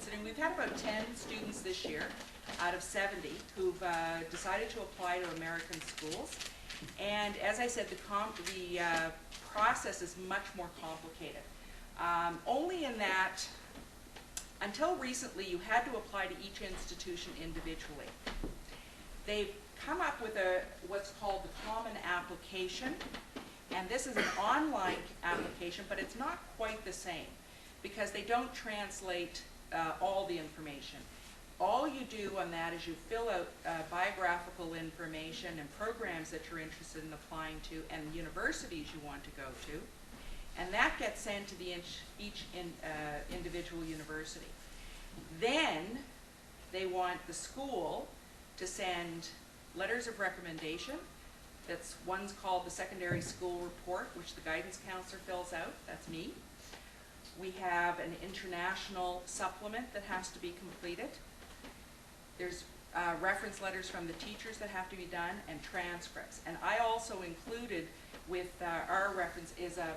considering. We've had about 10 students this year out of 70 who've decided to apply to American schools. And as I said, the process is much more complicated. Only in that, until recently, you had to apply to each institution individually. They've come up with what's called the Common Application, and this is an online application, but it's not quite the same because they don't translate all the information. All you do on that is you fill out biographical information and programs that you're interested in applying to and universities you want to go to, and that gets sent to each individual university. Then they want the school to send letters of recommendation. One's called the Secondary School Report, which the guidance counselor fills out. That's me. We have an international supplement that has to be completed. There's reference letters from the teachers that have to be done, and transcripts. And I also included with our reference is a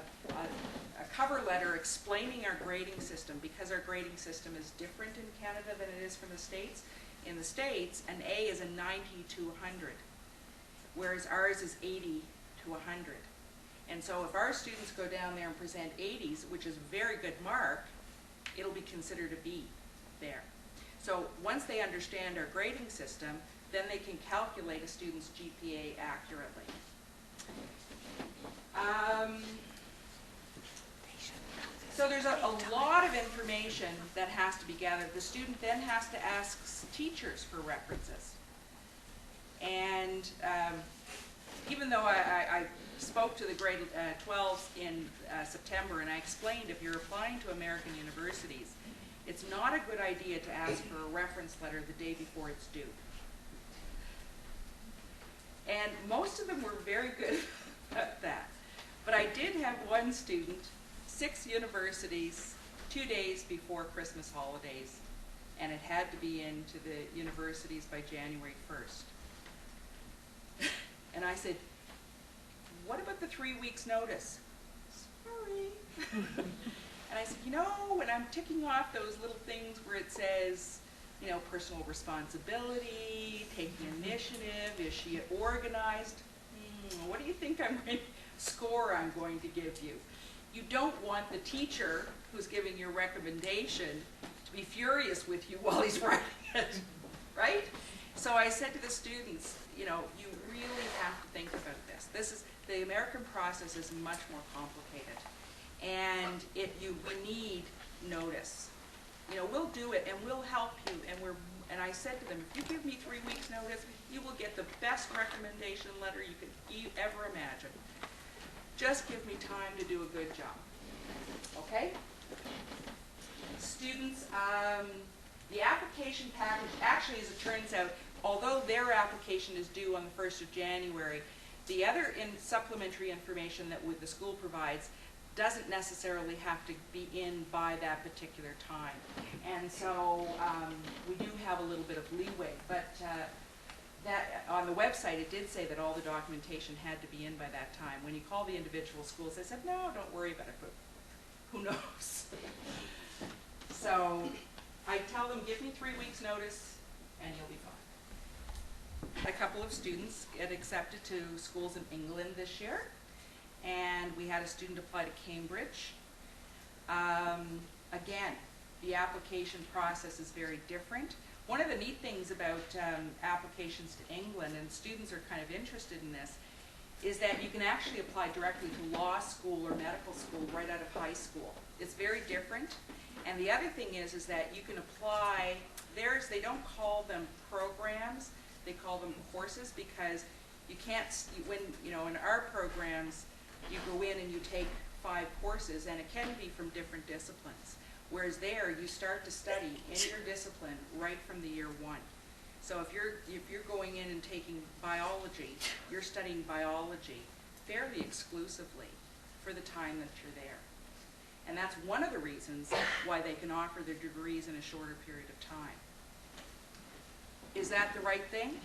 cover letter explaining our grading system, because our grading system is different in Canada than it is from the States. In the States, an A is a 90 to 100, whereas ours is 80 to 100. And so if our students go down there and present 80s, which is a very good mark, it'll be considered a B there. So once they understand our grading system, then they can calculate a student's GPA accurately. So there's a lot of information that has to be gathered. The student then has to ask teachers for references. And even though I spoke to the grade 12s in September, and I explained if you're applying to American universities, it's not a good idea to ask for a reference letter the day before it's due. And most of them were very good at that. But I did have one student, 6 universities, 2 days before Christmas holidays, and it had to be into the universities by January 1st. And I said, what about the 3 weeks notice? Sorry. And I said, you know, when I'm ticking off those little things where it says, you know, personal responsibility, taking initiative, is she organized? What do you think score I'm going to give you? You don't want the teacher who's giving your recommendation to be furious with you while he's writing it, right? So I said to the students, you know, you really have to think about this. The American process is much more complicated, and we need notice. You know, we'll do it and we'll help you, and I said to them, if you give me 3 weeks notice, you will get the best recommendation letter you could ever imagine. Just give me time to do a good job. Okay? Students, the application package, actually, as it turns out, although their application is due on the 1st of January, the other supplementary information that the school provides doesn't necessarily have to be in by that particular time. And so we do have a little bit of leeway, but that on the website it did say that all the documentation had to be in by that time. When you call the individual schools, they said, no, don't worry about it, but who knows? So I tell them, give me 3 weeks notice and you'll be fine. A couple of students get accepted to schools in England this year, and we had a student apply to Cambridge. Again, the application process is very different. One of the neat things about applications to England, and students are kind of interested in this, is that you can actually apply directly to law school or medical school right out of high school. It's very different. And the other thing is that you can apply, they don't call them programs, they call them courses, because you can't, in our programs, you go in and you take 5 courses, and it can be from different disciplines. Whereas there, you start to study in your discipline right from the year 1. So if you're going in and taking biology, you're studying biology fairly exclusively for the time that you're there. And that's one of the reasons why they can offer their degrees in a shorter period of time. Is that the right thing?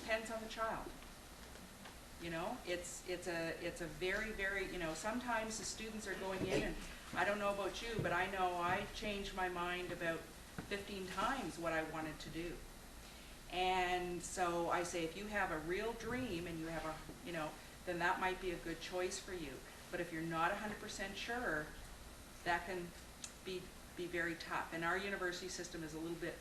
Depends on the child. You know, it's a very, very, sometimes the students are going in, and I don't know about you, but I know I change my mind about 15 times what I wanted to do. And so I say, if you have a real dream and you have a, you know, then that might be a good choice for you. But if you're not 100% sure, that can be very tough. And our university system is a little bit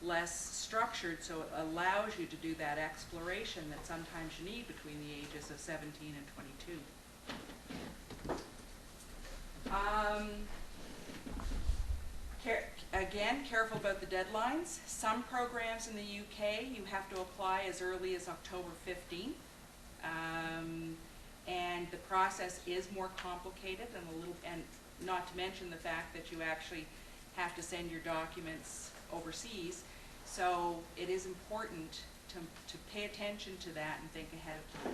less structured, so it allows you to do that exploration that sometimes you need between the ages of 17 and 22. Again, careful about the deadlines. Some programs in the UK, you have to apply as early as October 15th. And the process is more complicated and not to mention the fact that you actually have to send your documents overseas. So it is important to pay attention to that and think ahead of time.